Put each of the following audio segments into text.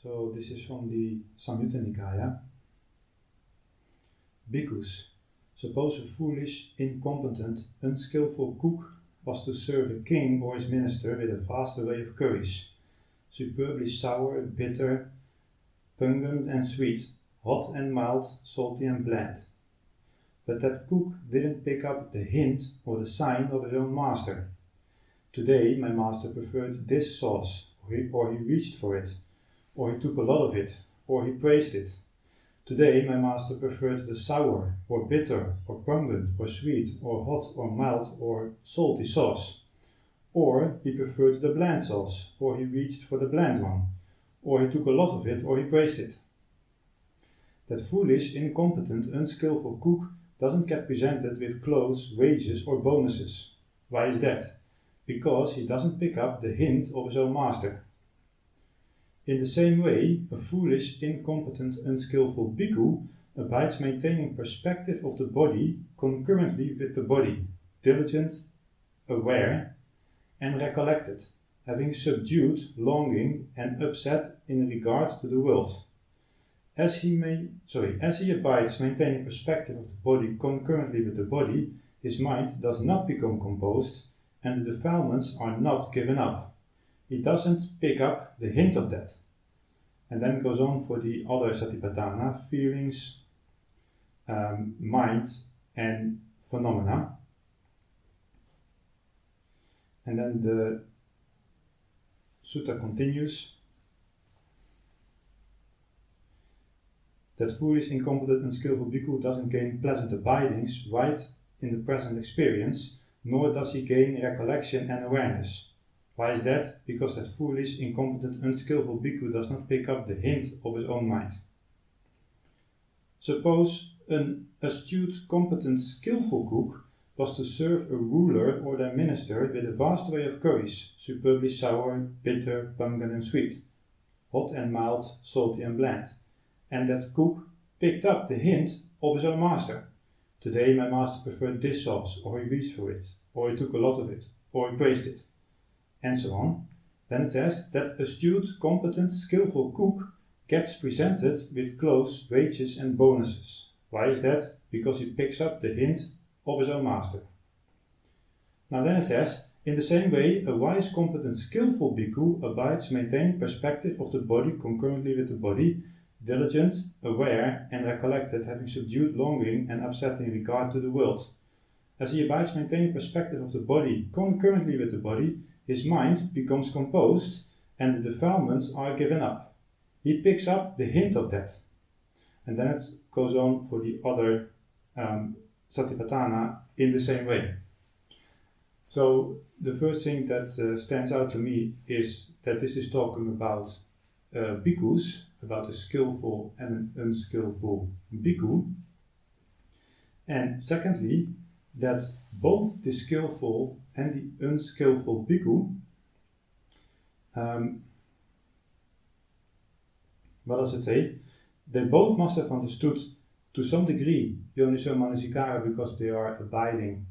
So this is from the Samyutta Nikaya. Bhikkhus, suppose a foolish, incompetent, unskillful cook was to serve a king or his minister with a vast array of curries, superbly sour, bitter, pungent and sweet, hot and mild, salty and bland. But that cook didn't pick up the hint or the sign of his own master. Today my master preferred this sauce, or he reached for it, or he took a lot of it, or he praised it. Today my master preferred the sour, or bitter, or pungent, or sweet, or hot, or mild, or salty sauce. Or he preferred the bland sauce, or he reached for the bland one, or he took a lot of it, or he praised it. That foolish, incompetent, unskillful cook doesn't get presented with clothes, wages, or bonuses. Why is that? Because he doesn't pick up the hint of his own master. In the same way, a foolish, incompetent, unskillful bhikkhu abides maintaining perspective of the body concurrently with the body, diligent, aware, and recollected, having subdued longing and upset in regard to the world. As he abides maintaining perspective of the body concurrently with the body, his mind does not become composed, and the defilements are not given up. He doesn't pick up the hint of that. And then it goes on for the other satipatthana, feelings, mind, and phenomena. And then the sutta continues. That foolish, incompetent, unskillful bhikkhu doesn't gain pleasant abidings right in the present experience, nor does he gain recollection and awareness. Why is that? Because that foolish, incompetent, unskillful bhikkhu does not pick up the hint of his own mind. Suppose an astute, competent, skillful cook was to serve a ruler or their minister with a vast array of curries, superbly sour, bitter, pungent and sweet, hot and mild, salty and bland. And that cook picked up the hint of his own master. Today my master preferred this sauce, or he reached for it, or he took a lot of it, or he praised it, and so on. Then it says that astute, competent, skillful cook gets presented with clothes, wages and bonuses. Why is that? Because he picks up the hint of his own master. Now then it says, in the same way, a wise, competent, skillful bhikkhu abides maintaining perspective of the body concurrently with the body, diligent, aware, and recollected, having subdued longing and upset in regard to the world. As he abides maintaining perspective of the body concurrently with the body, his mind becomes composed and the defilements are given up. He picks up the hint of that. And then it goes on for the other satipatthana in the same way. So the first thing that stands out to me is that this is talking about bhikkhus, about a skillful and an unskillful bhikkhu. And secondly, that both the skillful and the unskillful bhikkhu, what does it say? They both must have understood to some degree Yoniso Manasikara, because they are abiding,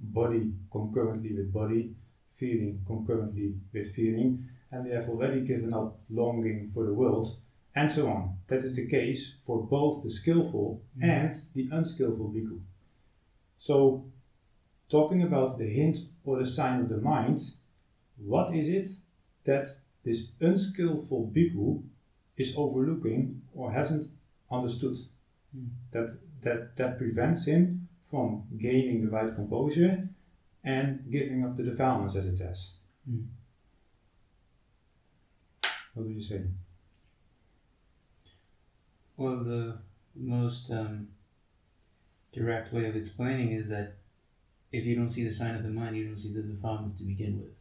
body concurrently with body, feeling concurrently with feeling, and they have already given up longing for the world, and so on. That is the case for both the skillful and the unskillful bhikkhu. So, talking about the hint or the sign of the mind, what is it that this unskillful bhikkhu is overlooking or hasn't understood? That prevents him from gaining the right composure and giving up the defilements, as it says. What do you say? Well, the most direct way of explaining is that if you don't see the sign of the mind, you don't see the defilements to begin with.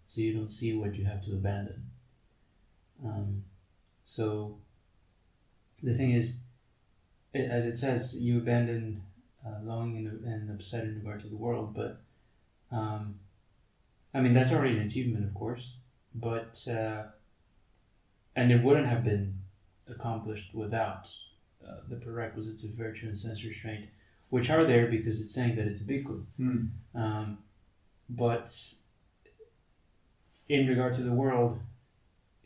So you don't see what you have to abandon. So the thing is, as it says, you abandon longing and upset in regard to the world, but that's already an achievement, of course, but and it wouldn't have been accomplished without the prerequisites of virtue and sense restraint, which are there because it's saying that it's a bhikkhu. But in regard to the world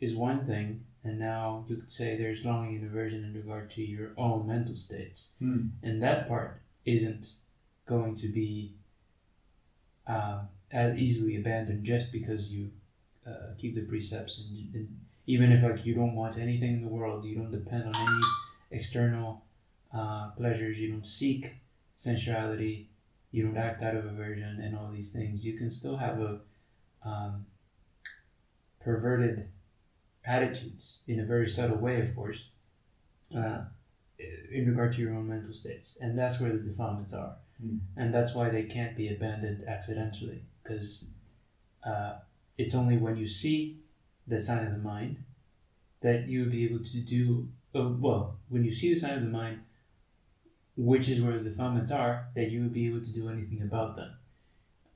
is one thing, and now you could say there's longing and aversion in regard to your own mental states. Hmm. And that part isn't going to be as easily abandoned just because you keep the precepts, and even if like you don't want anything in the world, you don't depend on any external pleasures, you don't seek sensuality, you don't act out of aversion and all these things, you can still have a perverted attitudes in a very subtle way, of course, in regard to your own mental states, and that's where the defilements are. And that's why they can't be abandoned accidentally, because it's only when you see the sign of the mind that you will be able to do, when you see the sign of the mind, which is where the defilements are, that you will be able to do anything about them.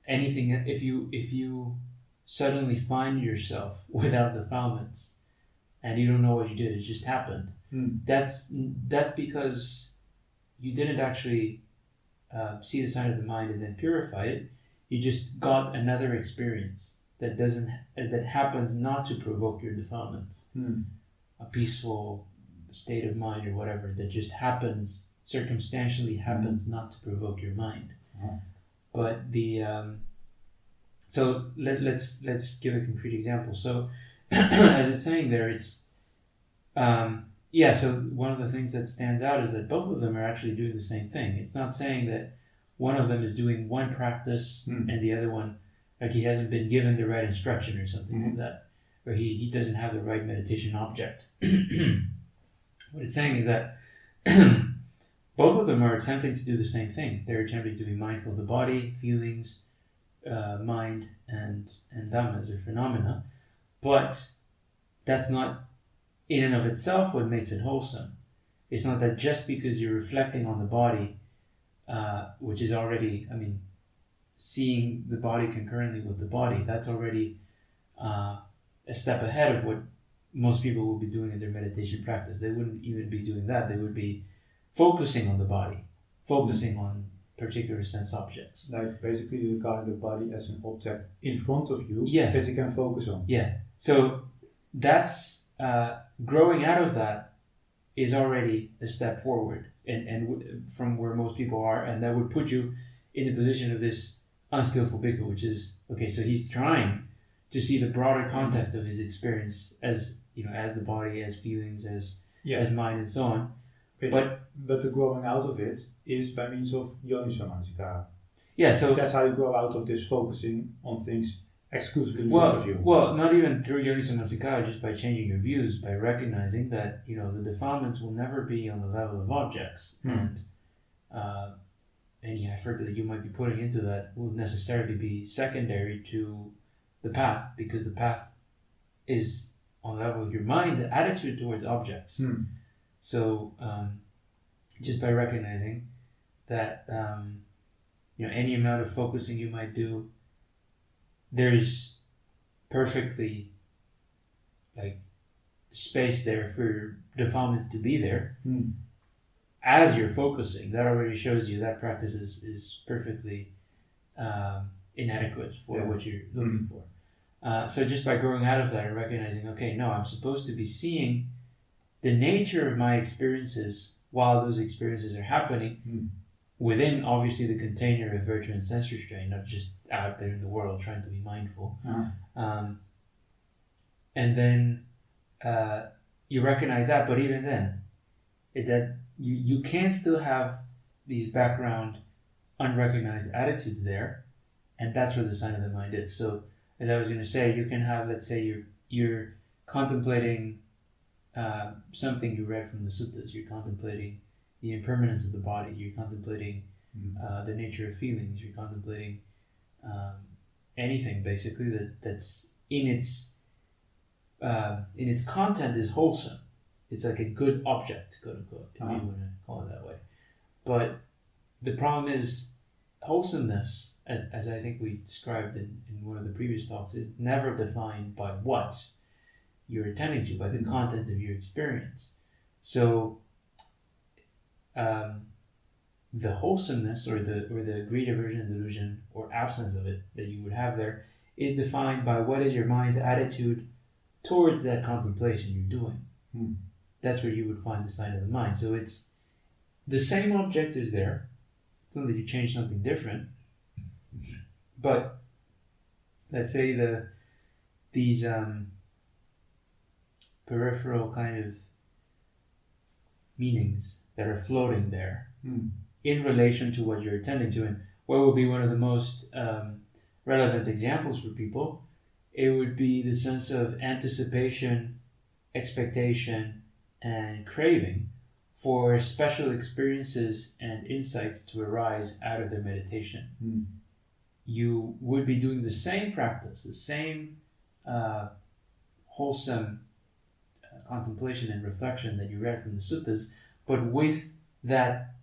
Anything, if you suddenly find yourself without defilements and you don't know what you did, it just happened, that's because you didn't actually see the sign of the mind and then purify it. You just got another experience that happens not to provoke your defilements. A peaceful state of mind or whatever that just happens, circumstantially happens, not to provoke your mind. But the so let's give a concrete example. So as it's saying there, it's so one of the things that stands out is that both of them are actually doing the same thing. It's not saying that one of them is doing one practice and the other one, like he hasn't been given the right instruction or something like that, or he doesn't have the right meditation object. What it's saying is that both of them are attempting to do the same thing. They're attempting to be mindful of the body, feelings, mind, and dhammas or phenomena, but that's not in and of itself what makes it wholesome. It's not that just because you're reflecting on the body, which is already, seeing the body concurrently with the body, that's already a step ahead of what most people will be doing in their meditation practice. They wouldn't even be doing that. They would be focusing on the body, focusing on particular sense objects. Like basically regarding the body as an object in front of you that you can focus on. Yeah. So that's growing out of that is already a step forward, and from where most people are, and that would put you in the position of this unskillful bhikkhu, which is okay. So he's trying to see the broader context of his experience as as the body, as feelings, as mind, and so on. But the growing out of it is by means of yoniso manasikara. Yeah, so that's how you grow out of this focusing on things exclusively in front of you. Well, not even through yoniso manasikara, just by changing your views, by recognizing that the defilements will never be on the level of objects, and any effort that you might be putting into that will necessarily be secondary to the path, because the path is on the level of your mind's attitude towards objects. So just by recognizing that any amount of focusing you might do, there's perfectly space there for defilements to be there. As you're focusing, that already shows you that practice is perfectly inadequate for what you're looking for. So just by growing out of that and recognizing, okay, no, I'm supposed to be seeing the nature of my experiences while those experiences are happening within, obviously, the container of virtue and sense restraint, not just out there in the world trying to be mindful. And then you recognize that, but even then, that you can still have these background unrecognized attitudes there, and that's where the sign of the mind is. So, as I was going to say, you can have, let's say, you're contemplating something you read from the suttas. You're contemplating the impermanence of the body. You're contemplating the nature of feelings. You're contemplating anything basically that's in its content is wholesome. It's like a good object, quote unquote, if you want to call it that way. But the problem is wholesomeness, as I think we described in one of the previous talks, is never defined by what you're attending to, by the content of your experience. So the wholesomeness or the greed, aversion, and delusion, or absence of it that you would have there, is defined by what is your mind's attitude towards that contemplation you're doing. Hmm. That's where you would find the sign of the mind. So it's the same object is there, only you change something different. But let's say these peripheral kind of meanings that are floating there in relation to what you're attending to. And what would be one of the most relevant examples for people? It would be the sense of anticipation, expectation, and craving for special experiences and insights to arise out of their meditation. You would be doing the same practice, the same wholesome contemplation and reflection that you read from the suttas, but with that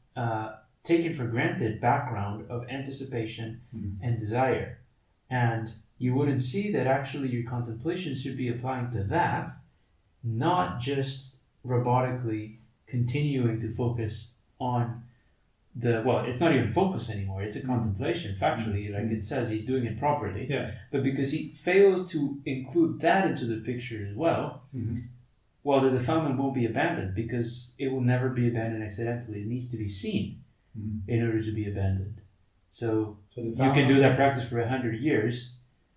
taken for granted background of anticipation and desire. And you wouldn't see that actually your contemplation should be applying to that, not just robotically continuing to focus on it's not even focus anymore, it's a contemplation, factually, like it says he's doing it properly. Yeah. But because he fails to include that into the picture as well, well, the defilement won't be abandoned, because it will never be abandoned accidentally. It needs to be seen in order to be abandoned. So you can do that practice for 100 years,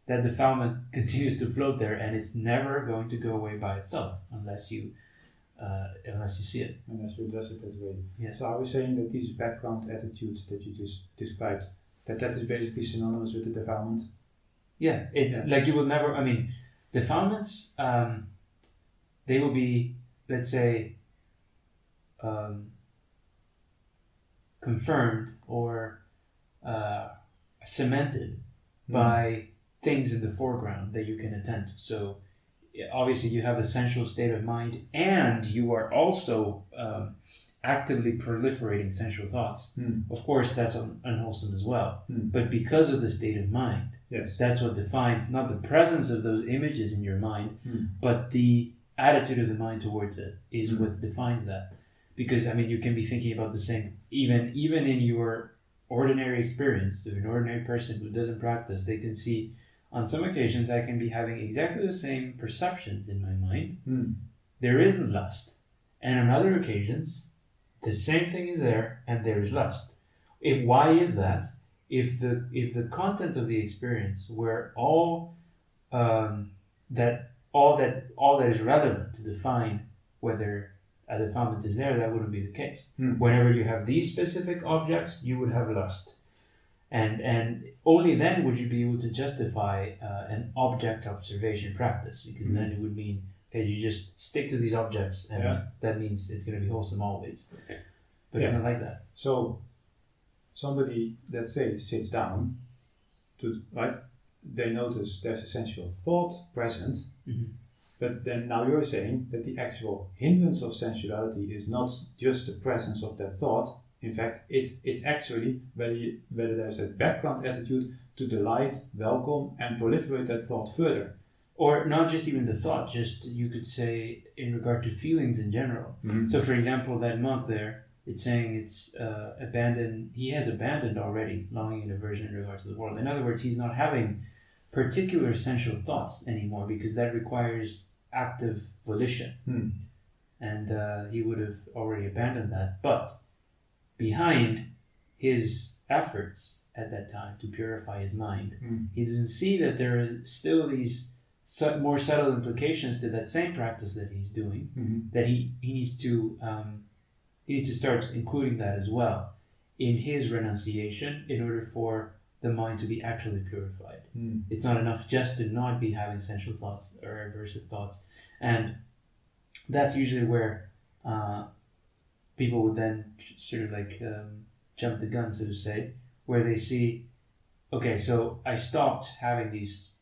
that defilement continues to float there, and it's never going to go away by itself unless you see it. Unless you address it that way. Yeah. So are we saying that these background attitudes that you just described, that is basically synonymous with the defilement? Yeah. Like you will never, defilements, they will be, let's say, confirmed or cemented by things in the foreground that you can attend to. So obviously you have a sensual state of mind, and you are also actively proliferating sensual thoughts. Of course, that's unwholesome as well. But because of the state of mind, that's what defines not the presence of those images in your mind, but the attitude of the mind towards it is what defines that. Because you can be thinking about the same, even in your ordinary experience. So an ordinary person who doesn't practice, they can see, on some occasions I can be having exactly the same perceptions in my mind. There isn't lust. And on other occasions, the same thing is there and there is lust. Why is that? If the content of the experience were all that is relevant to define whether a defilement is there, that wouldn't be the case. Whenever you have these specific objects, you would have lust. And only then would you be able to justify an object observation practice, because then it would mean, okay, you just stick to these objects, and that means it's going to be wholesome always. But it's not like that. So somebody, let's say, sits down they notice there's a sensual thought present, but then now you're saying that the actual hindrance of sensuality is not just the presence of that thought. In fact, it's actually whether there's a background attitude to delight, welcome, and proliferate that thought further. Or not just even the thought, just you could say in regard to feelings in general. So for example, that monk there, it's saying it's abandoned, he has abandoned already longing and aversion in regard to the world. In other words, he's not having particular sensual thoughts anymore, because that requires active volition. And he would have already abandoned that. But behind his efforts at that time to purify his mind, he doesn't see that there is still these more subtle implications to that same practice that he's doing, that he needs to start including that as well in his renunciation in order for the mind to be actually purified. It's not enough just to not be having sensual thoughts or aversive thoughts. And that's usually where people would then sort of jump the gun, so to say, where they see, okay, so I stopped having these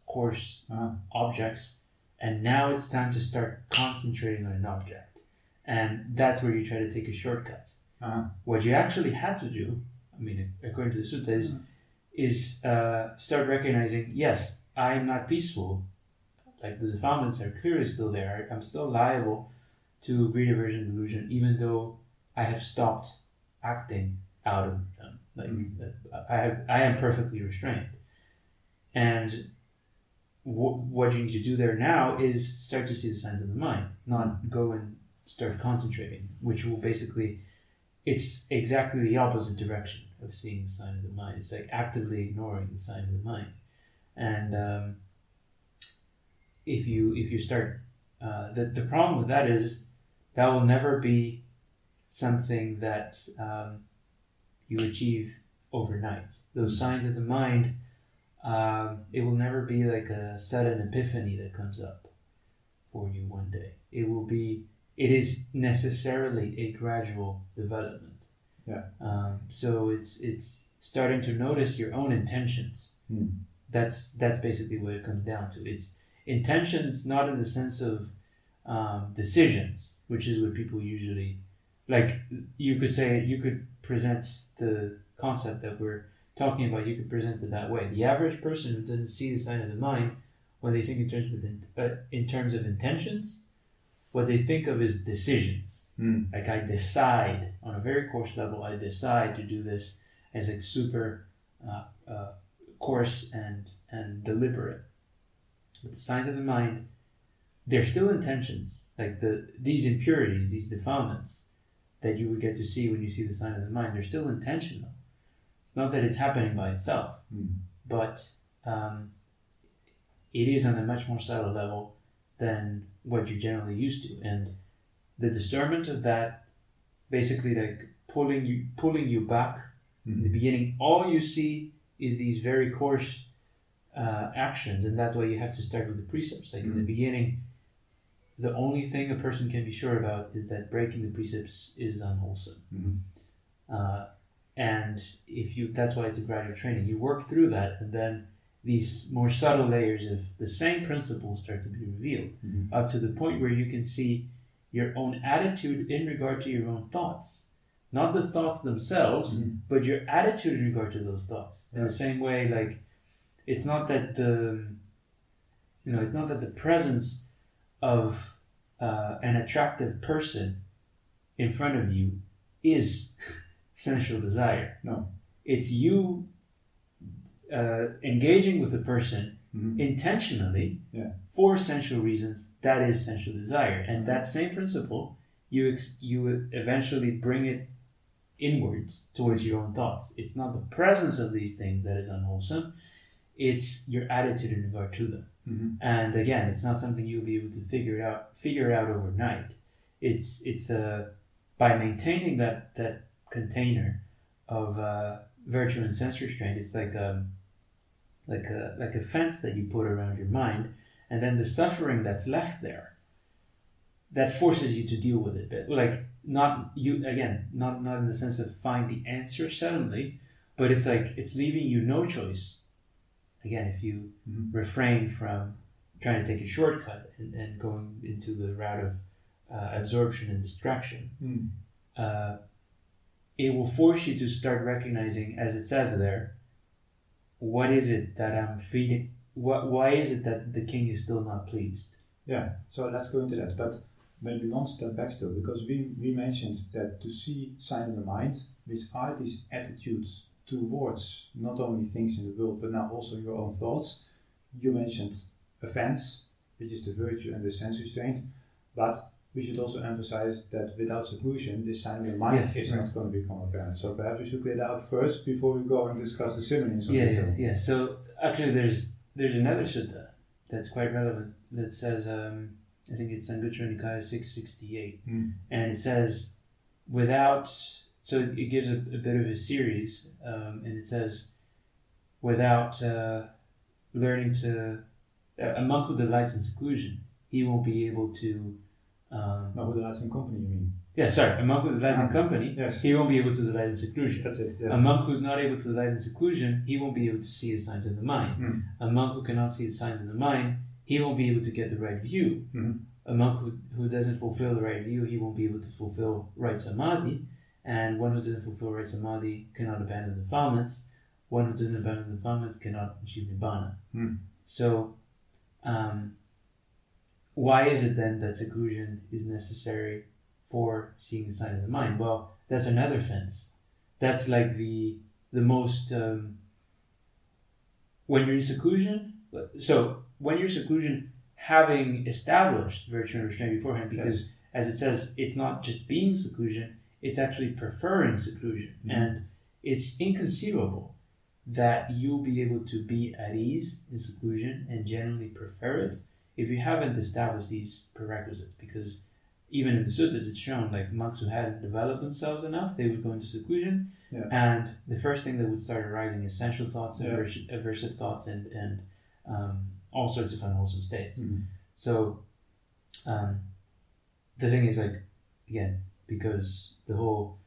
coarse objects, and now it's time to start concentrating on an object. And that's where you try to take a shortcut. What you actually had to do, according to the sutta, is start recognizing, yes, I am not peaceful. Like the defilements are clearly still there. I'm still liable to greed, aversion, delusion, even though I have stopped acting out of them. I am perfectly restrained. And what you need to do there now is start to see the signs of the mind, not go and start concentrating, which will basically, it's exactly the opposite direction of seeing the sign of the mind. It's like actively ignoring the sign of the mind. And if you start, the problem with that is that will never be something that you achieve overnight. Those signs of the mind, it will never be like a sudden epiphany that comes up for you one day. It is necessarily a gradual development. Yeah. So it's starting to notice your own intentions. That's basically what it comes down to. It's intentions, not in the sense of decisions, which is what people usually, like, you could present the concept that we're talking about, you could present it that way. The average person who doesn't see the sign of the mind, when they think in terms of intentions, what they think of is decisions. Like, I decide on a very coarse level, I decide to do this, and it's like super coarse and deliberate. But the signs of the mind, they're still intentions. Like these impurities, these defilements that you would get to see when you see the sign of the mind, they're still intentional. It's not that it's happening by itself, but it is on a much more subtle level than what you're generally used to. And the discernment of that, basically like pulling you back in the beginning, all you see is these very coarse actions, and that's why you have to start with the precepts. Like in the beginning, the only thing a person can be sure about is that breaking the precepts is unwholesome. And that's why it's a gradual training. You work through that, and then these more subtle layers of the same principles start to be revealed, up to the point where you can see your own attitude in regard to your own thoughts. Not the thoughts themselves, but your attitude in regard to those thoughts. In the same way, like, it's not that the presence of an attractive person in front of you is sensual desire. No, it's you engaging with the person intentionally for sensual reasons. That is sensual desire, and that same principle you eventually bring it inwards towards your own thoughts. It's not the presence of these things that is unwholesome, it's your attitude in regard to them. And again, it's not something you'll be able to figure out overnight. It's by maintaining that container of virtue and sense restraint. It's like a fence that you put around your mind, and then the suffering that's left there, that forces you to deal with it. But like, not in the sense of find the answer suddenly, but it's like it's leaving you no choice. Again, if you refrain from trying to take a shortcut and going into the route of absorption and distraction, it will force you to start recognizing, as it says there, what is it that I'm feeding? Why is it that the king is still not pleased? Yeah, so let's go into that. But maybe one step back still, because we mentioned that to see sign of the mind, which are these attitudes towards not only things in the world, but now also your own thoughts. You mentioned offense, which is the virtue and the sense restraint, but we should also emphasize that without seclusion, this sign of the mind is not going to become apparent. So perhaps we should clear that out first before we go and discuss the synonyms of detail. Yeah. So actually, there's another sutta that's quite relevant that says, I think it's Anguttara Nikaya 668, and it says, so it gives a bit of a series, and it says, without learning to, a monk who delights in seclusion, he won't be able to... who delights in company, you mean? Yeah, sorry, a monk who delights in company, he won't be able to delight in seclusion. That's it, yeah. A monk who's not able to delight in seclusion, he won't be able to see the signs of the mind. A monk who cannot see the signs of the mind, he won't be able to get the right view. A monk who doesn't fulfill the right view, he won't be able to fulfill right samadhi. And one who doesn't fulfill right samadhi cannot abandon the defilements. One who doesn't abandon the defilements cannot achieve nibbana. So, why is it then that seclusion is necessary for seeing the sign of the mind? Well, that's another fence. That's like the most... when you're in seclusion, So when you're seclusion, having established virtue and restraint beforehand, because as it says, it's not just being seclusion, it's actually preferring seclusion. And it's inconceivable that you'll be able to be at ease in seclusion and generally prefer it if you haven't established these prerequisites. Because even in the suttas, it's shown like monks who hadn't developed themselves enough, they would go into seclusion, and the first thing that would start arising is sensual thoughts, aversive thoughts, and all sorts of unwholesome states. So the thing is, like, again, because the whole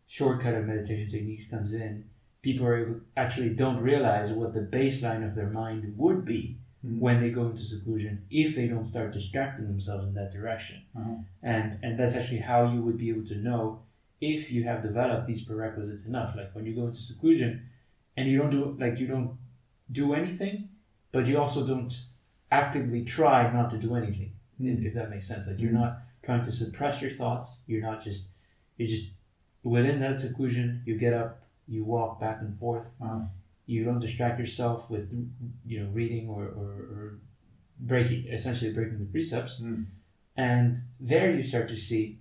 shortcut of meditation techniques comes in, people actually don't realize what the baseline of their mind would be when they go into seclusion if they don't start distracting themselves in that direction. And that's actually how you would be able to know if you have developed these prerequisites enough. Like when you go into seclusion and you don't do anything, but you also don't actively try not to do anything, if that makes sense. Like you're not trying to suppress your thoughts. You're just within that seclusion, you get up, you walk back and forth. You don't distract yourself with, reading or essentially breaking the precepts. And there you start to see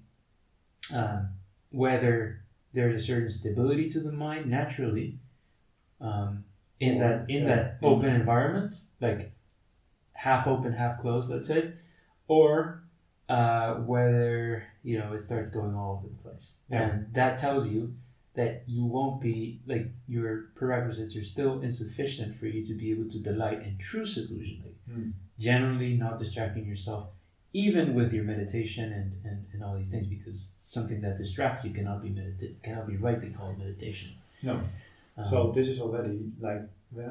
whether there's a certain stability to the mind naturally in that open environment, like half open, half closed, let's say, or whether it starts going all over the place. And that tells you that you won't be, like, your prerequisites are still insufficient for you to be able to delight in true seclusion. Like, generally not distracting yourself, even with your meditation and all these things, because something that distracts you cannot be rightly called meditation. No. So this is already like,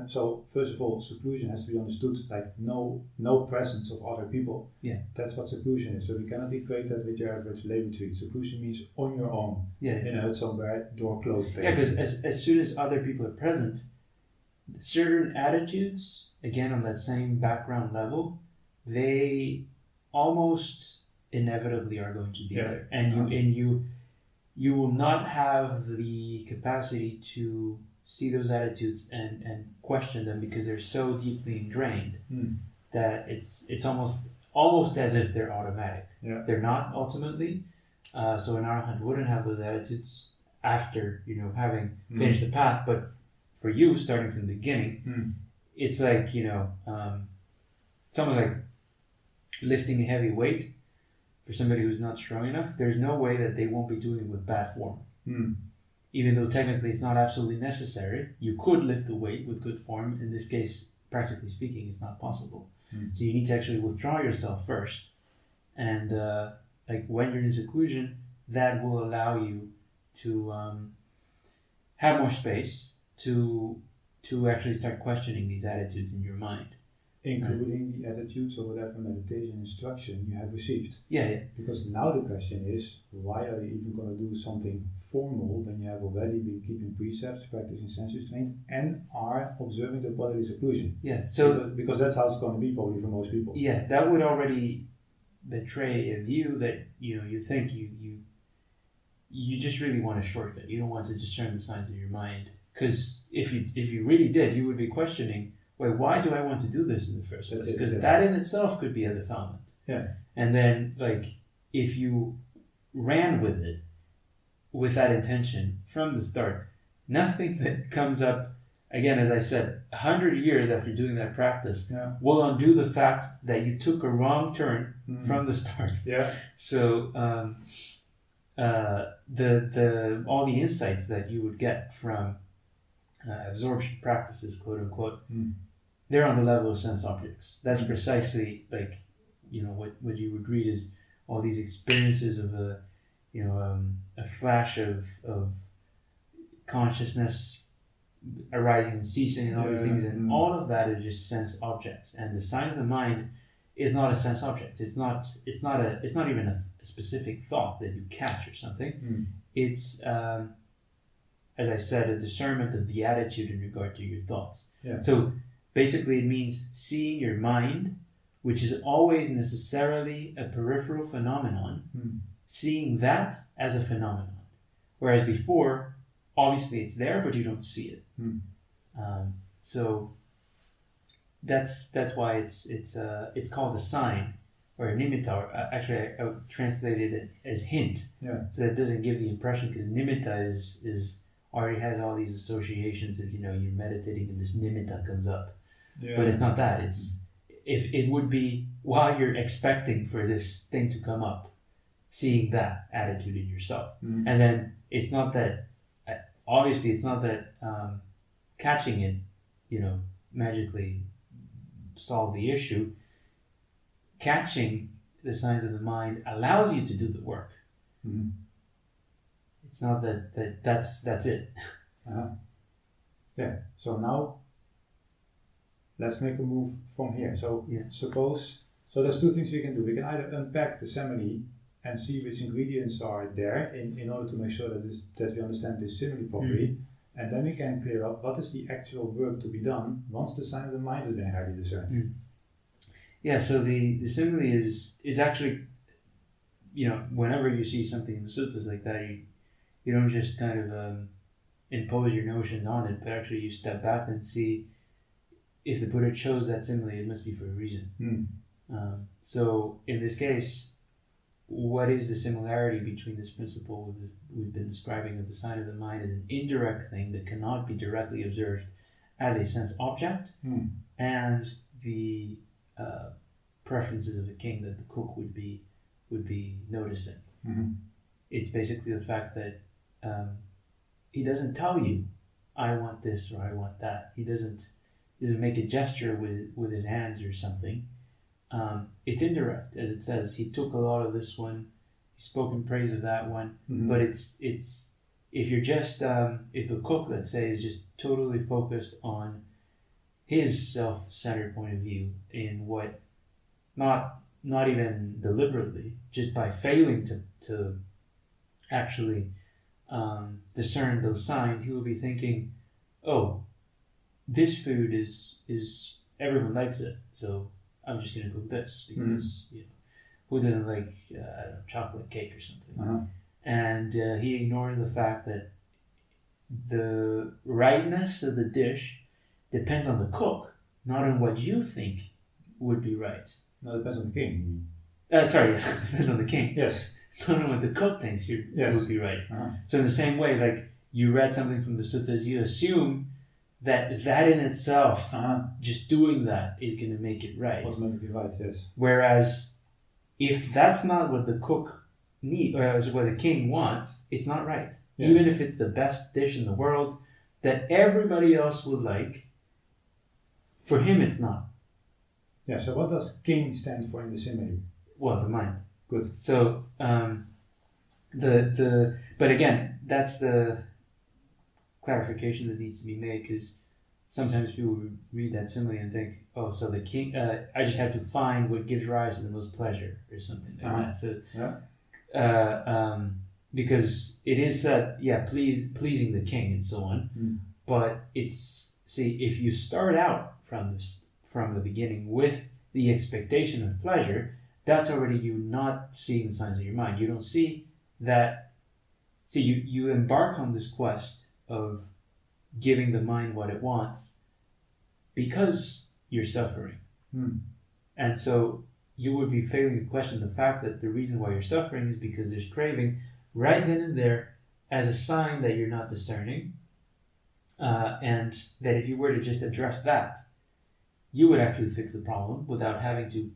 so first of all, seclusion has to be understood like no presence of other people. That's what seclusion is. So we cannot equate that with your average labor tree. Seclusion means on your own, in a hut somewhere, door closed. Basically. Because as soon as other people are present, certain attitudes, again on that same background level, they almost inevitably are going to be there, and you will not have the capacity to see those attitudes and question them, because they're so deeply ingrained that it's almost as if they're automatic. They're not ultimately. So an arahant wouldn't have those attitudes after having finished the path, but for you, starting from the beginning, it's like someone like lifting a heavy weight. For somebody who's not strong enough, there's no way that they won't be doing it with bad form. Even though technically it's not absolutely necessary, you could lift the weight with good form. In this case, practically speaking, it's not possible. So you need to actually withdraw yourself first. And like when you're in seclusion, that will allow you to have more space to actually start questioning these attitudes in your mind. Including the attitudes or whatever meditation instruction you have received. Because now the question is, why are you even going to do something formal when you have already been keeping precepts, practicing sense restraint, and are observing the bodily seclusion? So because that's how it's going to be probably for most people. That would already betray a view that you think you just really want a shortcut. You don't want to discern the signs of your mind, because if you really did, you would be questioning, wait, why do I want to do this in the first place? Because that in itself could be a defilement. And then, like, if you ran with it, with that intention from the start, nothing that comes up, again, as I said, 100 years after doing that practice will undo the fact that you took a wrong turn from the start. So all the insights that you would get from absorption practices, quote unquote, they're on the level of sense objects. That's precisely like, what you would read is all these experiences of a flash of consciousness arising and ceasing and all these things, and all of that is just sense objects. And the sign of the mind is not a sense object. It's not even a specific thought that you catch or something. It's as I said, a discernment of the attitude in regard to your thoughts. So basically it means seeing your mind, which is always necessarily a peripheral phenomenon, seeing that as a phenomenon. Whereas before, obviously it's there, but you don't see it. So that's why it's called a sign or a nimitta. Or actually, I would translate it as hint. Yeah. So that doesn't give the impression, because nimitta is already has all these associations of, you're meditating and this nimitta comes up. Yeah. But it's not that. It's if it would be while you're expecting for this thing to come up, seeing that attitude in yourself, and then it's not that. Obviously, it's not that catching it, magically solve the issue. Catching the signs of the mind allows you to do the work. Mm-hmm. It's not that's it. Yeah. So now let's make a move from here. So suppose, so there's two things we can do. We can either unpack the simile and see which ingredients are there in order to make sure that we understand this simile properly, and then we can clear up what is the actual work to be done once the sign of the mind has been highly discerned. Yeah, so the simile is actually, whenever you see something in the suttas like that, you don't just kind of impose your notions on it, but actually you step back and see if the Buddha chose that simile, it must be for a reason. So in this case, what is the similarity between this principle we've been describing of the sign of the mind as an indirect thing that cannot be directly observed as a sense object, and the preferences of the king that the cook would be noticing? It's basically the fact that he doesn't tell you, I want this or I want that. He doesn't make a gesture with his hands or something. It's indirect, as it says. He took a lot of this one. He spoke in praise of that one. But it's if you're just if the cook, let's say, is just totally focused on his self-centered point of view in what, not even deliberately, just by failing to actually discern those signs, he will be thinking, oh, this food is everyone likes it, so I'm just going to cook this because who doesn't like I don't know, chocolate cake or something? And he ignores the fact that the rightness of the dish depends on the cook, not on what you think would be right. No, it depends on the king. Depends on the king. Yes. Not on what the cook thinks would be right. So in the same way, like you read something from the suttas, you assume that in itself, just doing that is going to make it right. Automatically right, yes. Whereas, if that's not what the cook needs, or what the king wants, it's not right. Yeah. Even if it's the best dish in the world that everybody else would like, for him it's not. Yeah, so what does king stand for in the simile? Well, the mind. Good. So, but again, that's the clarification that needs to be made, because sometimes people read that simile and think, oh, so the king, I just have to find what gives rise to the most pleasure or something like that. So, because it is said, pleasing the king and so on, but if you start out from the beginning with the expectation of pleasure, that's already you not seeing the signs of your mind. You don't see that. See, you embark on this quest of giving the mind what it wants because you're suffering. And so you would be failing to question the fact that the reason why you're suffering is because there's craving right then and there as a sign that you're not discerning, and that if you were to just address that, you would actually fix the problem without having to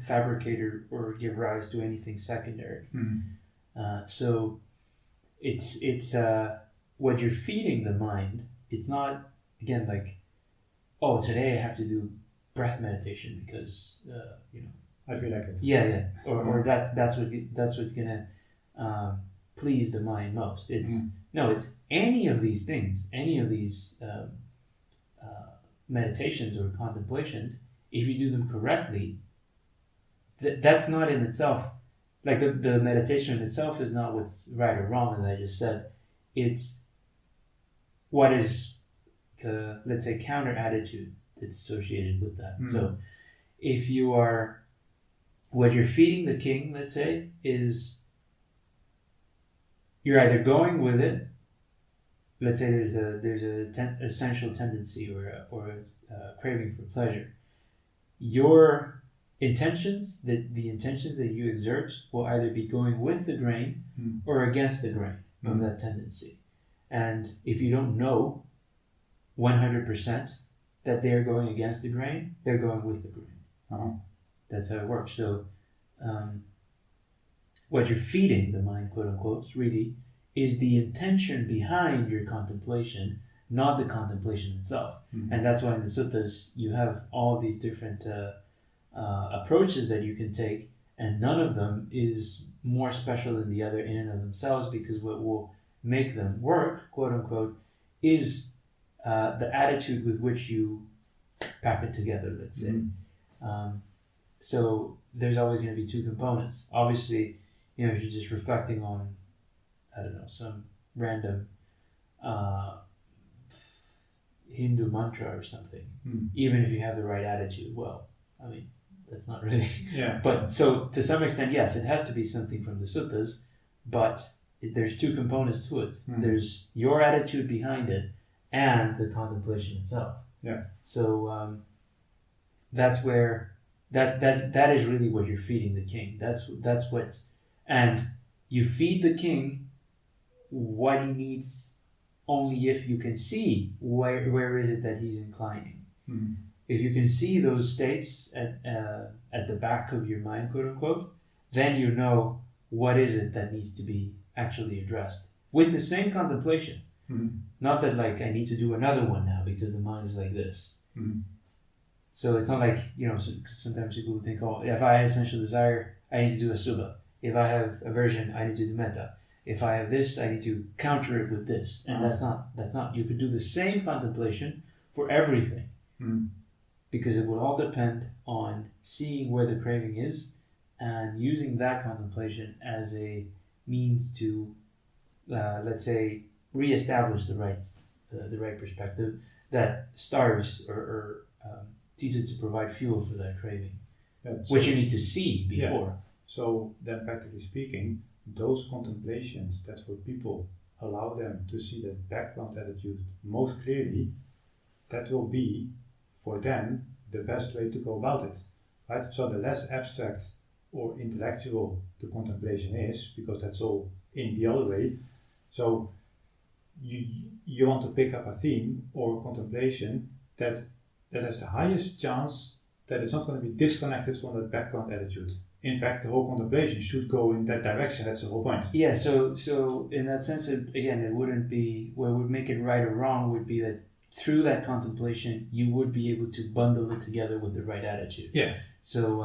fabricate or give rise to anything secondary. So it's what you're feeding the mind. It's not, again, like, oh, today I have to do breath meditation because I feel like it. Yeah. Or that's what's gonna please the mind most. It's any of these things, any of these meditations or contemplations. If you do them correctly, that's not in itself, like the meditation in itself is not what's right or wrong, as I just said. It's what is the, let's say, counter attitude that's associated with that. So if you are, what you're feeding the king, let's say, is you're either going with it. Let's say there's a essential tendency or a craving for pleasure, your intentions, the intentions that you exert will either be going with the grain or against the grain of that tendency. And if you don't know 100% that they're going against the grain, they're going with the grain. That's how it works. So what you're feeding the mind, quote unquote, really is the intention behind your contemplation, not the contemplation itself. And that's why in the suttas you have all these different approaches that you can take, and none of them is more special than the other in and of themselves, because what will make them work, quote unquote, is the attitude with which you pack it together, let's say. So there's always going to be two components. Obviously, if you're just reflecting on, I don't know, some random Hindu mantra or something, even if you have the right attitude, well, I mean, that's not really. But so to some extent, yes, it has to be something from the suttas, but there's two components to it. There's your attitude behind it and the contemplation itself. So that's where that is really what you're feeding the king. That's what, and you feed the king what he needs only if you can see where is it that he's inclining. If you can see those states at the back of your mind, quote unquote, then you know what is it that needs to be actually addressed with the same contemplation. Not that like I need to do another one now because the mind is like this. So it's not like, sometimes people think, oh, if I have essential desire, I need to do a subha. If I have aversion, I need to do metta. If I have this, I need to counter it with this. And that's not. You could do the same contemplation for everything. Because it will all depend on seeing where the craving is and using that contemplation as a means to, let's say, reestablish the right perspective that starves or ceases to provide fuel for that craving, which you need to see before. So then, practically speaking, those contemplations that for people allow them to see that background attitude most clearly, that will be for them the best way to go about it, right? So the less abstract or intellectual the contemplation is, because that's all in the other way. So you want to pick up a theme or a contemplation that has the highest chance that it's not going to be disconnected from that background attitude. In fact, the whole contemplation should go in that direction. That's the whole point. Yeah. So in that sense, it wouldn't be what would make it right or wrong would be that through that contemplation, you would be able to bundle it together with the right attitude. So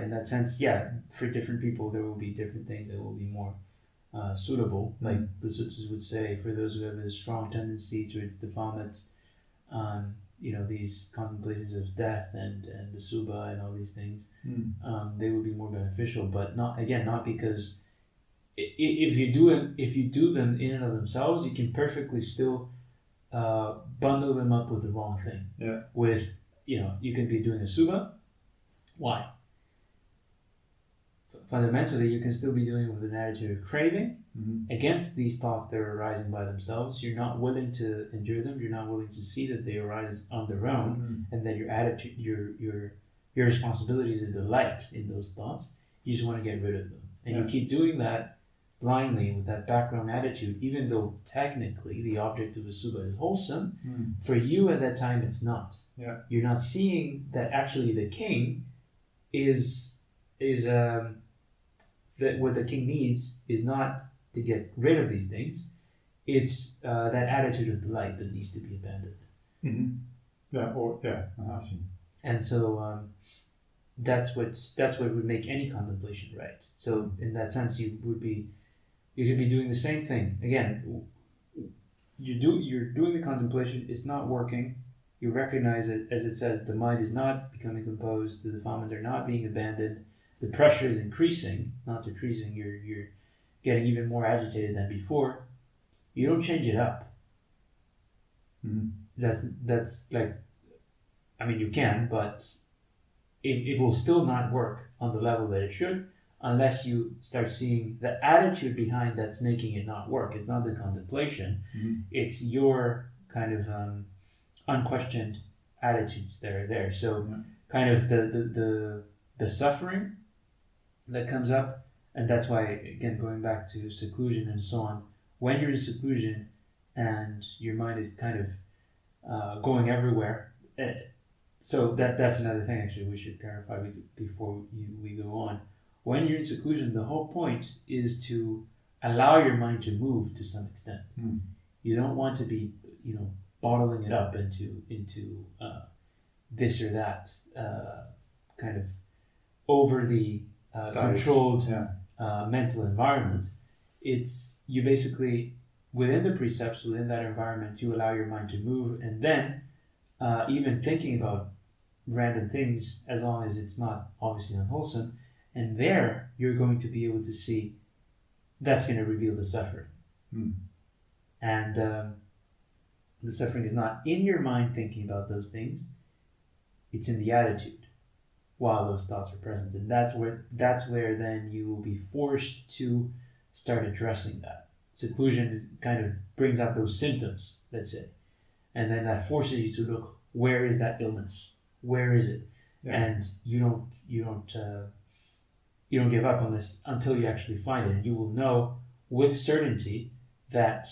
in that sense, for different people, there will be different things that will be more suitable. Like the sutras would say, for those who have a strong tendency towards defilements, these contemplations of death and the subha and all these things, they would be more beneficial. But not because if you do them in and of themselves, you can perfectly still bundle them up with the wrong thing. With you can be doing a subha. Why? Fundamentally, you can still be doing it with an attitude of craving against these thoughts that are arising by themselves. You're not willing to endure them. You're not willing to see that they arise on their own, and that your attitude, your responsibility is a delight in those thoughts. You just want to get rid of them, and you keep doing that blindly with that background attitude, even though technically the object of a subha is wholesome. For you at that time, it's not. You're not seeing that actually the king is that what the king needs is not to get rid of these things. It's that attitude of delight that needs to be abandoned. I see. And so that's what would make any contemplation right. So in that sense, you could be doing the same thing again. You're doing the contemplation. It's not working. You recognize it, as it says, the mind is not becoming composed. The defilements are not being abandoned. The pressure is increasing, not decreasing. You're getting even more agitated than before. You don't change it up. That's like, I mean, you can, but it will still not work on the level that it should unless you start seeing the attitude behind that's making it not work. It's not the contemplation. It's your kind of unquestioned attitudes that are there. So kind of the suffering that comes up, and that's why, again, going back to seclusion and so on, when you're in seclusion and your mind is kind of going everywhere, so that's another thing actually we should clarify before we go on. When you're in seclusion, the whole point is to allow your mind to move to some extent. You don't want to be, bottling it up into this or that kind of overly controlled mental environment. It's you basically, within the precepts, within that environment, you allow your mind to move, and then even thinking about random things, as long as it's not obviously unwholesome, and there you're going to be able to see that's going to reveal the suffering. And the suffering is not in your mind thinking about those things, it's in the attitude while those thoughts are present. And that's where then you will be forced to start addressing that. Seclusion kind of brings out those symptoms, let's say. And then that forces you to look, where is that illness? Where is it? Yeah. And you don't give up on this until you actually find it. And you will know with certainty that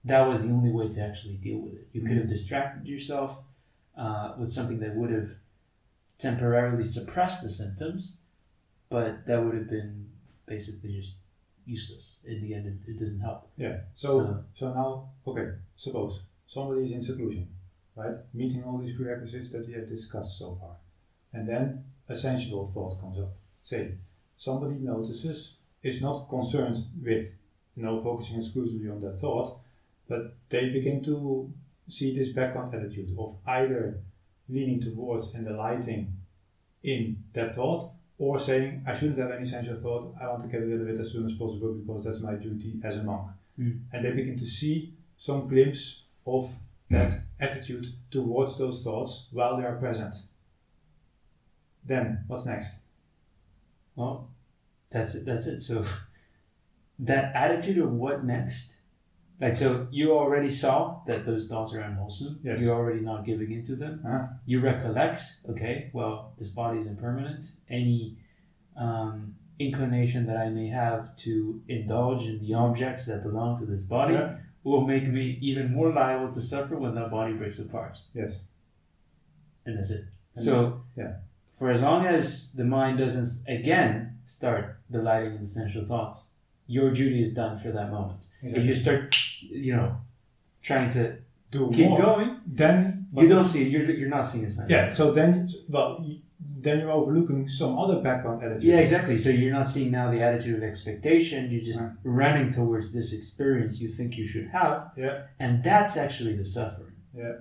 that was the only way to actually deal with it. You could have distracted yourself with something that would have temporarily suppressed the symptoms, but that would have been basically just useless. In the end, it doesn't help. Yeah. So now, okay, suppose somebody is in seclusion, right? Meeting all these prerequisites that we have discussed so far. And then a sensual thought comes up. Say, somebody notices, is not concerned with, focusing exclusively on that thought, but they begin to see this background attitude of either leaning towards and delighting in that thought, or saying, I shouldn't have any sensual thought, I want to get rid of it as soon as possible because that's my duty as a monk. And they begin to see some glimpse of that attitude towards those thoughts while they are present. Then, what's next? Well, that's it. So, that attitude of what next? Like, so you already saw that those thoughts are unwholesome. Yes. You're already not giving into them. You recollect, okay, well, this body is impermanent. Any inclination that I may have to indulge in the objects that belong to this body will make me even more liable to suffer when that body breaks apart. Yes. And that's it. And for as long as the mind doesn't, again, start delighting in the sensual thoughts, your duty is done for that moment. Exactly. If you start, trying to keep going, then you don't see it. You're not seeing a sign. Yeah. So then you're overlooking some other background attitudes. Yeah, exactly. So you're not seeing now the attitude of expectation. You're just running towards this experience you think you should have. Yeah. And that's actually the suffering. Yeah.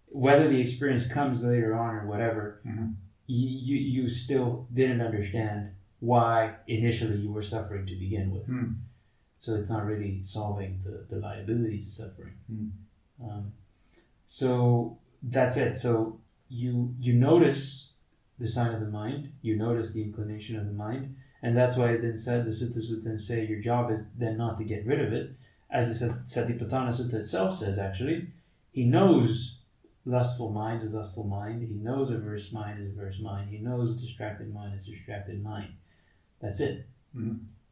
Whether the experience comes later on or whatever, you still didn't understand why initially you were suffering to begin with. So it's not really solving the liability to suffering. So that's it. So you notice the sign of the mind, you notice the inclination of the mind, and that's why it then said, the suttas would then say your job is then not to get rid of it. As the Satipatthana Sutta itself says, actually, he knows lustful mind is lustful mind, he knows averse mind is averse mind, he knows distracted mind is distracted mind. That's it.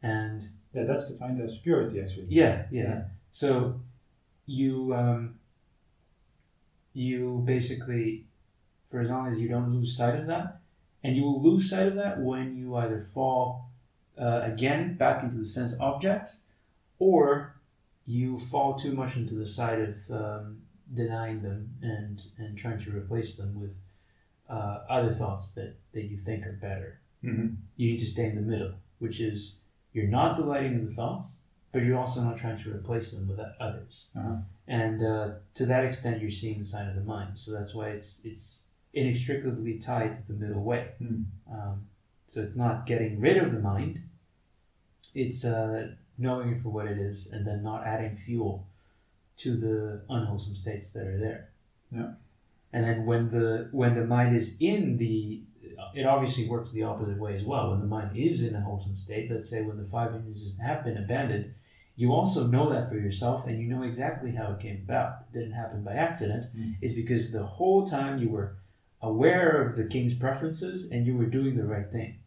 And that's defined as purity, actually. Yeah. So you basically, for as long as you don't lose sight of that, and you will lose sight of that when you either fall again back into the sense objects, or you fall too much into the side of denying them and trying to replace them with other thoughts that you think are better. You need to stay in the middle, which is you're not delighting in the thoughts, but you're also not trying to replace them with others. And to that extent, you're seeing the sign of the mind. So that's why it's inextricably tied with the middle way. So it's not getting rid of the mind, it's knowing it for what it is and then not adding fuel to the unwholesome states that are there. Yeah. And then when the mind is it obviously works the opposite way as well. When the mind is in a wholesome state, let's say when the five hinges have been abandoned, you also know that for yourself and you know exactly how it came about. It didn't happen by accident. It's because the whole time you were aware of the king's preferences and you were doing the right thing.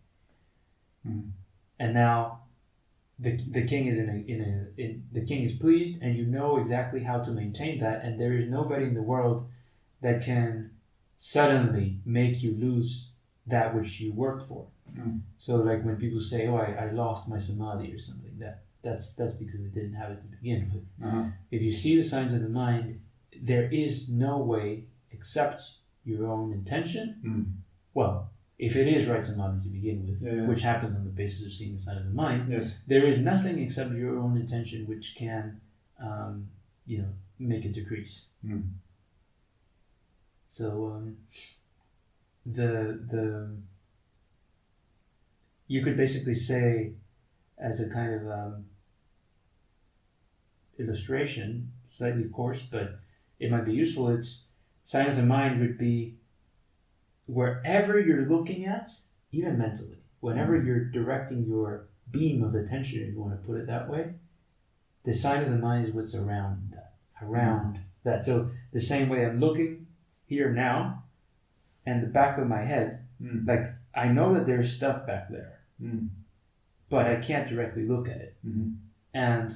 And now the king is the king is pleased, and you know exactly how to maintain that, and there is nobody in the world that can suddenly make you lose that which you worked for. So like when people say, "Oh, I lost my samadhi" or something, that's because they didn't have it to begin with. If you see the signs of the mind, there is no way except your own intention. Well, if it is right samadhi to begin with, which happens on the basis of seeing the sign of the mind, there is nothing except your own intention which can, make it decrease. So you could basically say, as a kind of illustration, slightly coarse, but it might be useful. It's sign of the mind would be wherever you're looking at, even mentally, whenever you're directing your beam of attention, if you want to put it that way, the sign of the mind is what's around that. So the same way I'm looking here now, and the back of my head, like I know that there's stuff back there, but I can't directly look at it. And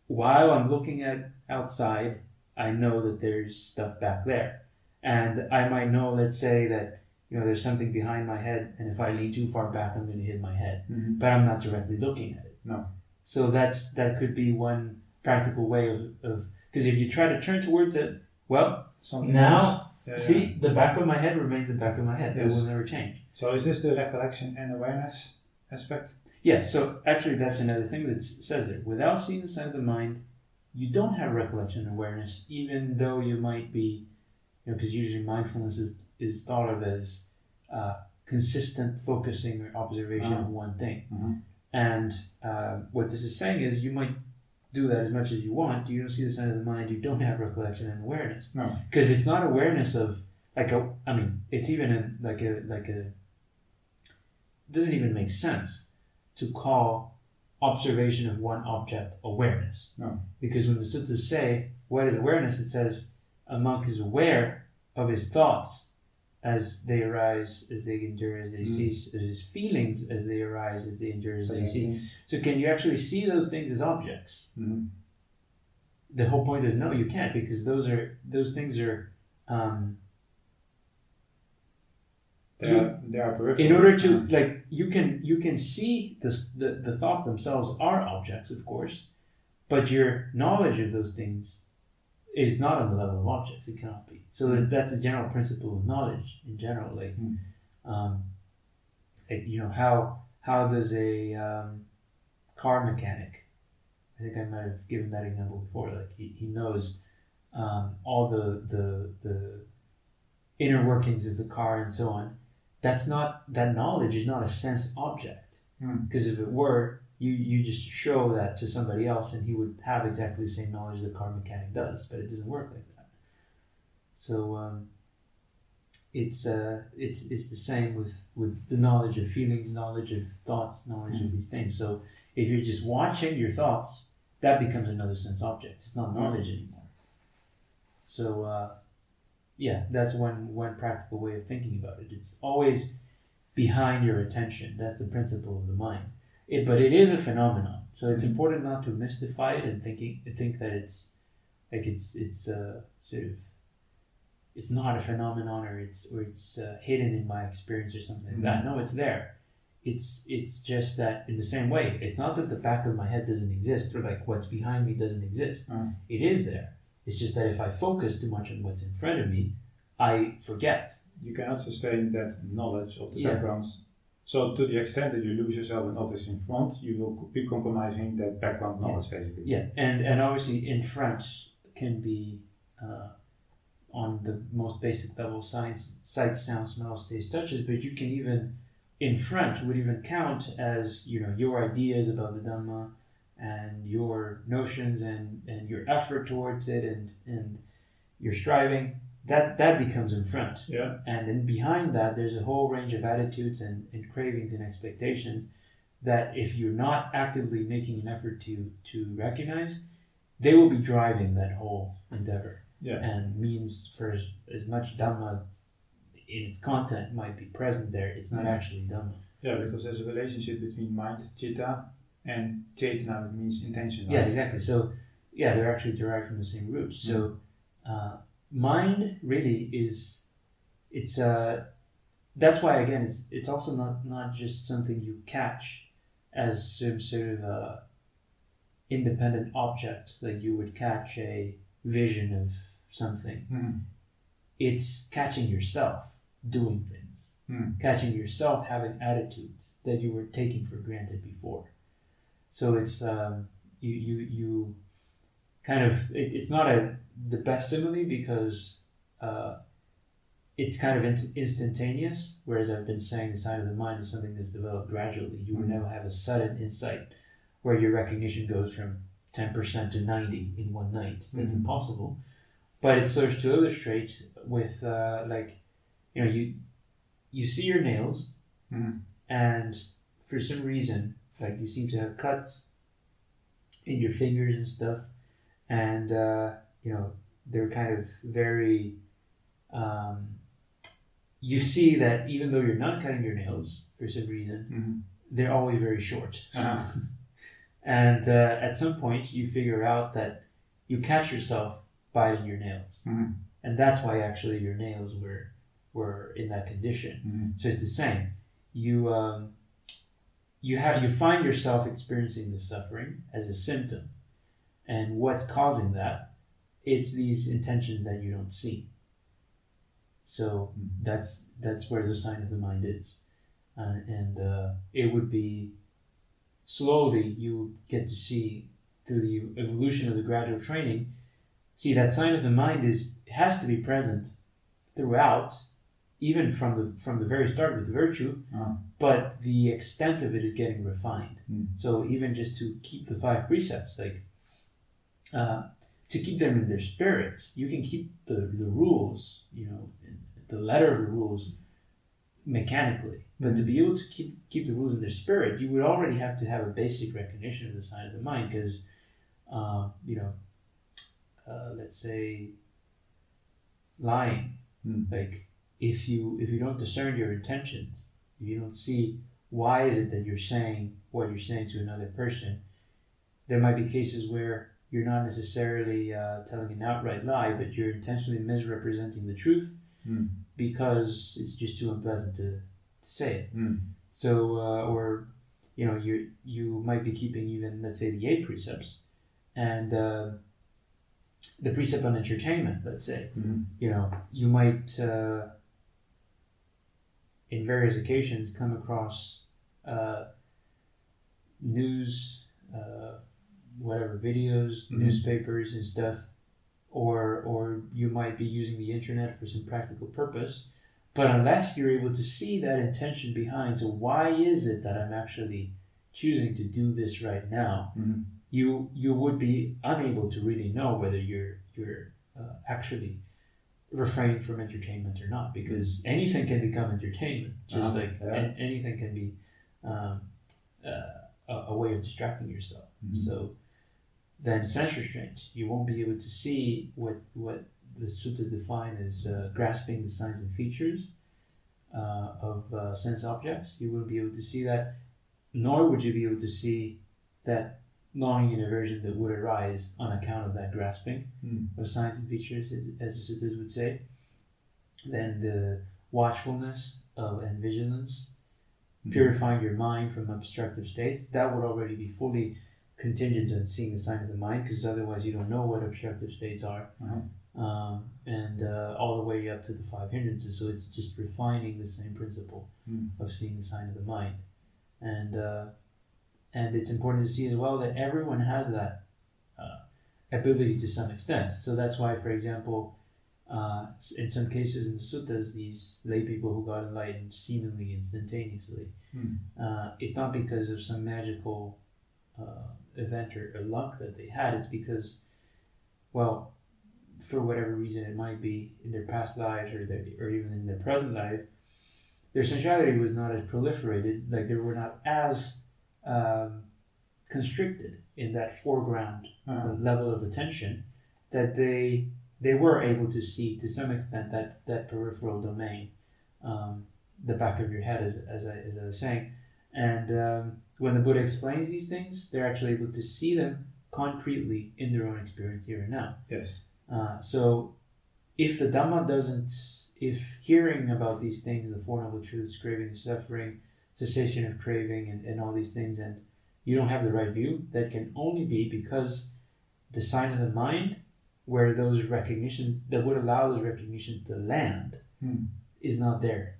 while I'm looking at outside, I know that there's stuff back there. And I might know, let's say that, there's something behind my head, and if I lean too far back, I'm going to hit my head. But I'm not directly looking at it. No. So that could be one practical way of because if you try to turn towards it, well, something now, see, the back of my head remains the back of my head. It will never change. So is this the recollection and awareness aspect? Yeah, so actually that's another thing that says there. Without seeing the sign of the mind, you don't have recollection and awareness, even though you might be, because usually mindfulness is thought of as consistent focusing or observation of one thing. And what this is saying is you might do that as much as you want. You don't see the sign of the mind, you don't have recollection and awareness. No. Because it's not awareness of, it's even it doesn't even make sense to call observation of one object awareness. No. Because when the suttas say, what is awareness? It says, a monk is aware of his thoughts as they arise, as they endure, as they cease, his feelings as they arise, as they endure, as they cease. So can you actually see those things as objects? The whole point is no, you can't, because those things are they are peripheral. In order to you can see the thoughts themselves are objects, of course, but your knowledge of those things is not on the level of objects. It cannot be. So that's a general principle of knowledge in general. How does a car mechanic? I think I might have given that example before. Like he knows all the inner workings of the car and so on. That knowledge is not a sense object. Because if it were, you just show that to somebody else and he would have exactly the same knowledge the car mechanic does, but it doesn't work like that. So it's the same with the knowledge of feelings, knowledge of thoughts, knowledge of these things. So if you're just watching your thoughts, that becomes another sense object. It's not knowledge anymore. So that's one practical way of thinking about it. It's always behind your attention. That's the principle of the mind. But it is a phenomenon, so it's important not to mystify it and think that it's sort of it's not a phenomenon or it's hidden in my experience or something like that. No, it's there. It's just that in the same way, it's not that the back of my head doesn't exist or like what's behind me doesn't exist. It is there. It's just that if I focus too much on what's in front of me, I forget. You cannot sustain that knowledge of the backgrounds. So to the extent that you lose yourself in objects in front, you will be compromising that background knowledge basically. Yeah, and obviously in front can be on the most basic level sight, sound, smell, taste, touches, but you can even in front would even count as your ideas about the Dhamma and your notions and your effort towards it and your striving. That becomes in front. Yeah. And then behind that, there's a whole range of attitudes and cravings and expectations that if you're not actively making an effort to recognize, they will be driving that whole endeavor. Yeah. And means for as much Dhamma in its content might be present there. It's not actually done. Yeah, because there's a relationship between mind, citta, and cetana, which means intention. Right? Yeah, exactly. So, yeah, they're actually derived from the same root. So, mind really is, it's that's why again it's also not just something you catch as some sort of independent object, like you would catch a vision of something. Mm. It's catching yourself doing things, catching yourself having attitudes that you were taking for granted before. So it's you kind of it's not the best simile because it's kind of instantaneous, whereas I've been saying the sign of the mind is something that's developed gradually. You would never have a sudden insight where your recognition goes from 10% to 90 in one night. That's impossible. But it serves to illustrate with you see your nails, and for some reason, like you seem to have cuts in your fingers and stuff, and they're kind of very. You see that even though you're not cutting your nails for some reason, they're always very short. Uh-huh. And at some point, you figure out that you catch yourself biting your nails, and that's why actually your nails were in that condition. So it's the same. You find yourself experiencing the suffering as a symptom, and what's causing that? It's these intentions that you don't see. So that's where the sign of the mind is, and it would be slowly you get to see through the evolution of the gradual training. See, that sign of the mind has to be present throughout, even from the very start with the virtue, but the extent of it is getting refined. So even just to keep the 5 precepts, like to keep them in their spirit, you can keep the rules, the letter of the rules mechanically, but to be able to keep the rules in their spirit, you would already have to have a basic recognition of the sign of the mind, because let's say lying, like if you don't discern your intentions, if you don't see why is it that you're saying what you're saying to another person, there might be cases where you're not necessarily telling an outright lie, but you're intentionally misrepresenting the truth because it's just too unpleasant to say it. So, or you might be keeping even, let's say, the 8 precepts, and the precept on entertainment, let's say, you might in various occasions come across news, whatever, videos, newspapers and stuff, or you might be using the internet for some practical purpose, but unless you're able to see that intention behind, so why is it that I'm actually choosing to do this right now, you would be unable to really know whether you're actually refraining from entertainment or not, because anything can become entertainment, just anything can be a way of distracting yourself. So then sense restraint, you won't be able to see what the sutta define as grasping the signs and features of sense objects. You won't be able to see that, nor would you be able to see that longing and aversion that would arise on account of that grasping of signs and features, as the suttas would say. Then the watchfulness and vigilance, purifying your mind from obstructive states, that would already be fully contingent on seeing the sign of the mind, because otherwise you don't know what obstructive states are, and all the way up to the 5 hindrances. So it's just refining the same principle of seeing the sign of the mind, and it's important to see as well that everyone has that ability to some extent. So that's why, for example, in some cases in the suttas, these lay people who got enlightened seemingly instantaneously, it's not because of some magical event or luck that they had. It's because, well, for whatever reason it might be, in their past lives or even in their present life, their sensuality was not as proliferated, like they were not as constricted in that foreground level of attention, that they were able to see to some extent that peripheral domain the back of your head, as I was saying. And when the Buddha explains these things, they're actually able to see them concretely in their own experience here and now. Yes. So if the Dhamma doesn't, if hearing about these things, the Four Noble Truths, craving and suffering, cessation of craving, and all these things, and you don't have the right view, that can only be because the sign of the mind, where those recognitions, that would allow those recognitions to land, is not there.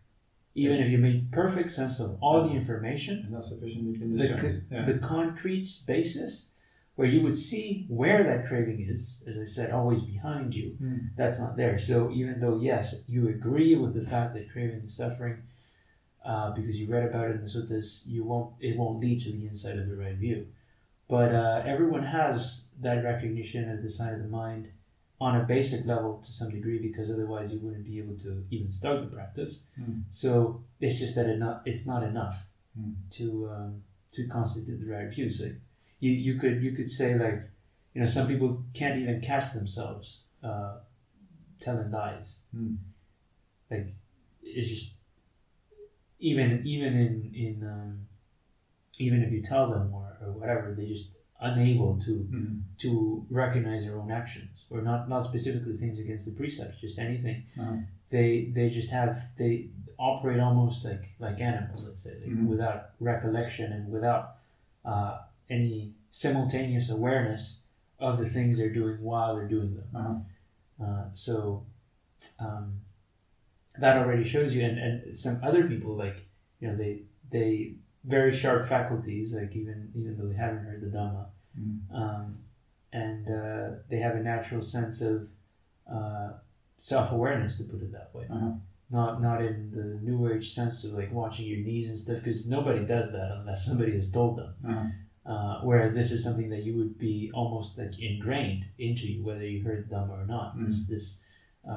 Even if you make perfect sense of all the information, not sufficiently been discerned. The concrete basis where you would see where that craving is, as I said, always behind you, that's not there. So even though, yes, you agree with the fact that craving is suffering, because you read about it in the suttas, it won't lead to the insight of the right view. But everyone has that recognition of the sign of the mind on a basic level to some degree, because otherwise you wouldn't be able to even start the practice. So it's just that it's not enough to constitute the right view. So you could say, like, some people can't even catch themselves telling lies. Like, it's just even if you tell them or whatever, they just unable to recognize their own actions, or not specifically things against the precepts, just anything. They operate almost like animals, let's say, without recollection and without any simultaneous awareness of the things they're doing while they're doing them. So that already shows you, and some other people, like, they very sharp faculties, like even though they haven't heard the Dhamma, and they have a natural sense of self-awareness, to put it that way. Not in the New Age sense of like watching your knees and stuff, because nobody does that unless somebody has told them. Whereas this is something that you would be almost like ingrained into you, whether you heard the Dhamma or not. This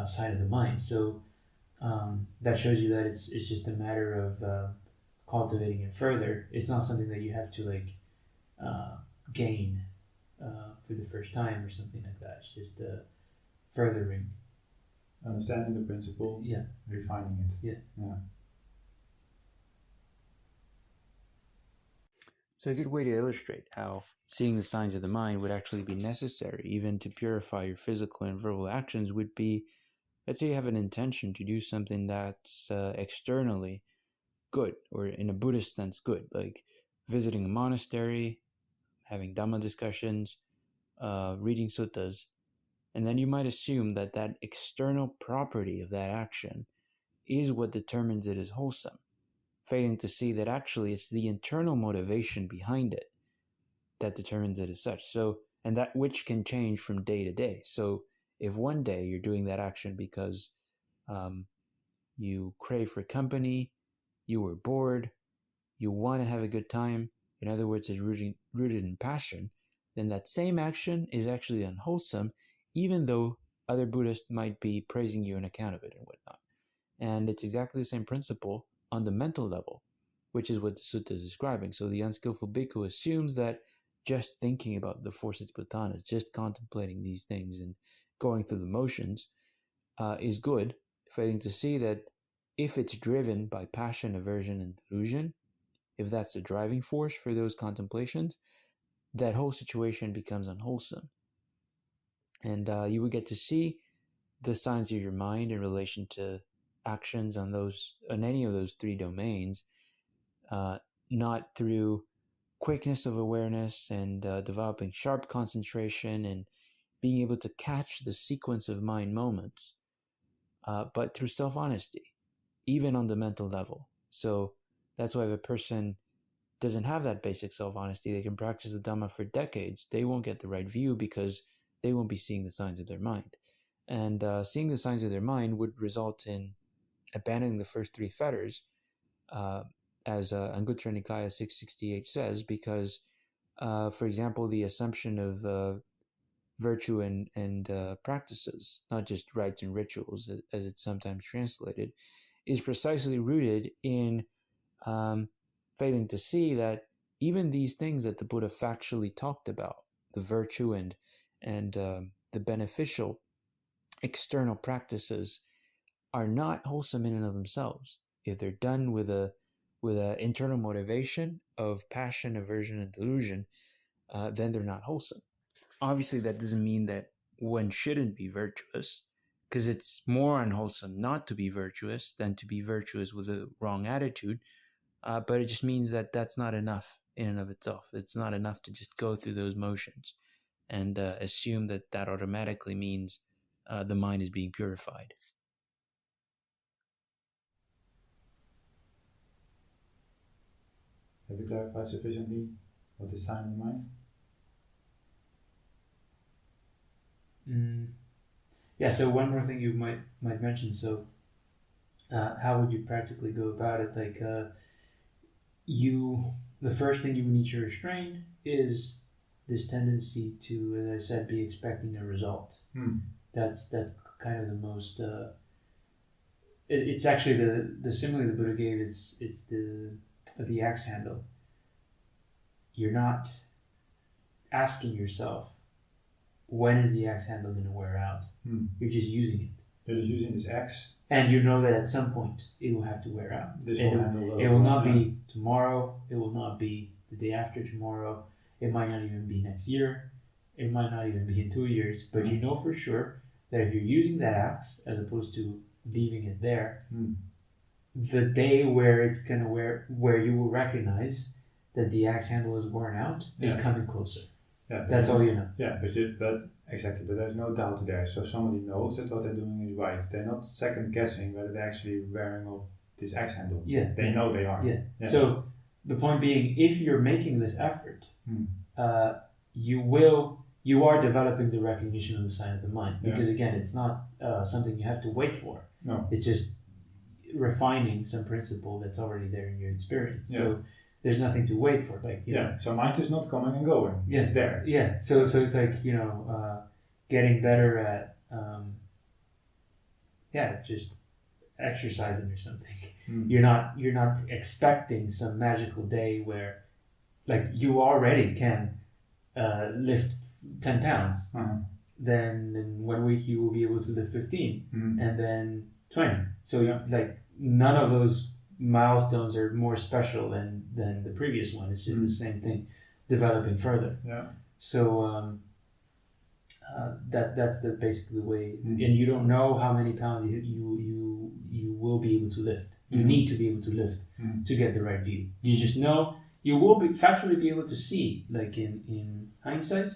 side of the mind. So that shows you that it's just a matter of cultivating it further. It's not something that you have to like gain for the first time or something like that. It's just furthering, understanding the principle, refining it. So a good way to illustrate how seeing the signs of the mind would actually be necessary even to purify your physical and verbal actions would be, let's say you have an intention to do something that's externally good, or in a Buddhist sense good, like visiting a monastery, having Dhamma discussions, reading suttas, and then you might assume that that external property of that action is what determines it as wholesome, failing to see that actually it's the internal motivation behind it that determines it as such. So, and that which can change from day to day. So if one day you're doing that action because you crave for company, you were bored, you want to have a good time, in other words, is rooted in passion, then that same action is actually unwholesome, even though other Buddhists might be praising you on account of it and whatnot. And it's exactly the same principle on the mental level, which is what the sutta is describing. So the unskillful bhikkhu assumes that just thinking about the four satipatthanas, just contemplating these things and going through the motions is good, failing to see that if it's driven by passion, aversion, and delusion, if that's the driving force for those contemplations, that whole situation becomes unwholesome. And you would get to see the signs of your mind in relation to actions on any of those three domains, not through quickness of awareness and developing sharp concentration and being able to catch the sequence of mind moments, but through self-honesty, even on the mental level. So that's why if a person doesn't have that basic self-honesty, they can practice the Dhamma for decades. They won't get the right view because they won't be seeing the signs of their mind. And seeing the signs of their mind would result in abandoning the first three fetters, as Anguttara Nikaya 668 says, because, for example, the assumption of virtue and practices, not just rites and rituals, as it's sometimes translated, is precisely rooted in failing to see that even these things that the Buddha factually talked about, the virtue and the beneficial external practices, are not wholesome in and of themselves. If they're done with a internal motivation of passion, aversion, and delusion, then they're not wholesome. Obviously, that doesn't mean that one shouldn't be virtuous, because it's more unwholesome not to be virtuous than to be virtuous with a wrong attitude. But it just means that that's not enough in and of itself. It's not enough to just go through those motions and assume that that automatically means the mind is being purified. Have you clarified sufficiently what is sign of the mind? Yeah, so one more thing you might mention. So how would you practically go about it? Like the first thing you would need to restrain is this tendency to, as I said, be expecting a result. That's kind of the most it's actually the simile the Buddha gave. It's the axe handle. You're not asking yourself, when is the axe handle going to wear out? You're just using it. You're just using this axe. And you know that at some point it will have to wear out. It will not be tomorrow. It will not be the day after tomorrow. It might not even be next year. It might not even be in 2 years. But you know for sure that if you're using that axe as opposed to leaving it there, the day where it's gonna where you will recognize that the axe handle is worn out is coming closer. Yeah, that's all you know. Yeah, but exactly. But there's no doubt there. So somebody knows that what they're doing is right. They're not second guessing whether they're actually wearing off this axe handle. Yeah, they know they are. Yeah. So the point being, if you're making this effort, you are developing the recognition of the sign of the mind. Because again, it's not something you have to wait for. No, it's just refining some principle that's already there in your experience. So there's nothing to wait for. Like so mind is not coming and going. It's there. Yeah. So it's like getting better at just exercising or something. You're not expecting some magical day where like you already can lift 10 pounds. Then in 1 week you will be able to lift 15 and then 20. So like none of those milestones are more special than the previous one. It's just the same thing, developing further. So that's basically the way. And you don't know how many pounds you will be able to lift. You need to be able to lift to get the right view. You just know you will factually be able to see, like in hindsight,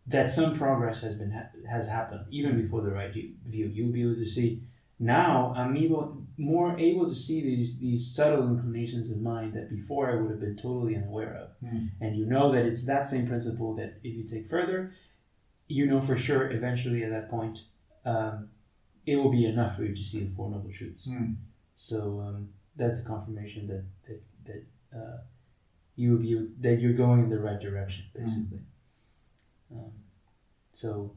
that some progress has happened even before the right view. You'll be able to see. Now I'm more able to see these subtle inclinations in mind that before I would have been totally unaware of. And you know that it's that same principle that if you take further, you know for sure eventually at that point it will be enough for you to see the Four Noble Truths. So that's a confirmation that you will be that you're going in the right direction, basically. So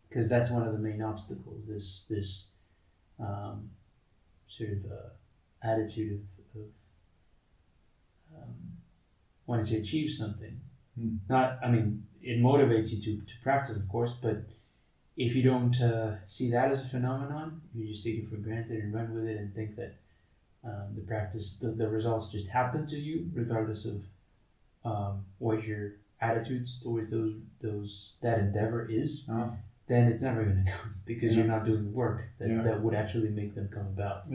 because that's one of the main obstacles, this sort of attitude of wanting to achieve something. It motivates you to practice, of course, but if you don't see that as a phenomenon, you just take it for granted and run with it and think that the practice, the results just happen to you, regardless of what your attitudes towards that endeavor is. Then it's never going to come because you're not doing the work that would actually make them come about.